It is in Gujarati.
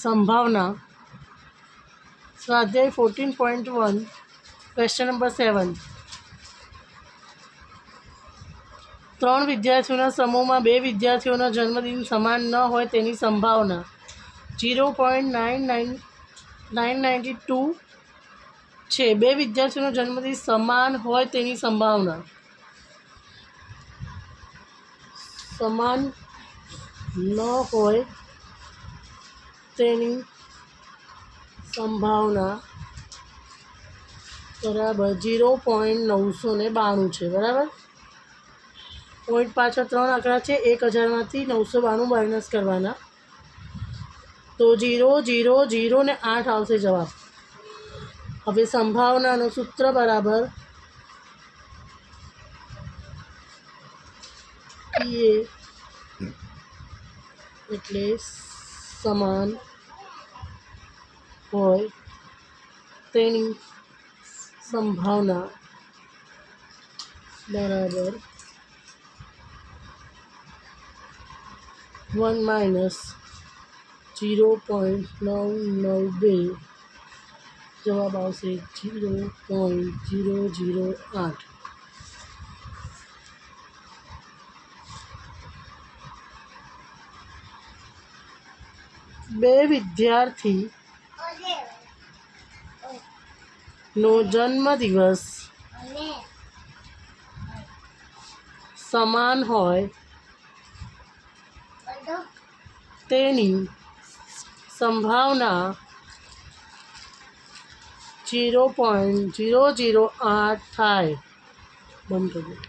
સંભાવના સ્વાધ્યાય 14.1 ક્વેશ્ચન નંબર 7 3 વિદ્યાર્થીઓના સમૂહમાં 2 વિદ્યાર્થીઓનો જન્મદિન સમાન ન હોય તેની સંભાવના 0.992 છે. 2 વિદ્યાર્થીઓનો જન્મદિન સમાન હોય તેની સંભાવના સમાન ન હોય તેની સંભાવના બરાબર 0.992 છે. બરાબર, પોઈન્ટ પાછળ 3 આંકડા છે. 1000માંથી 992 માઇનસ કરવાના તો 0 0 0 ને 8 આવશે જવાબ. હવે સંભાવનાનું સૂત્ર બરાબર PA એટલે સમાન હોય તેની સંભાવના બરાબર 1 માઇનસ 0.992 જવાબ આવશે 0.008. બે વિદ્યાર્થીનો જન્મદિવસ સમાન હોય તેની સંભાવના 0.008 થાય. બંધ કરી દો.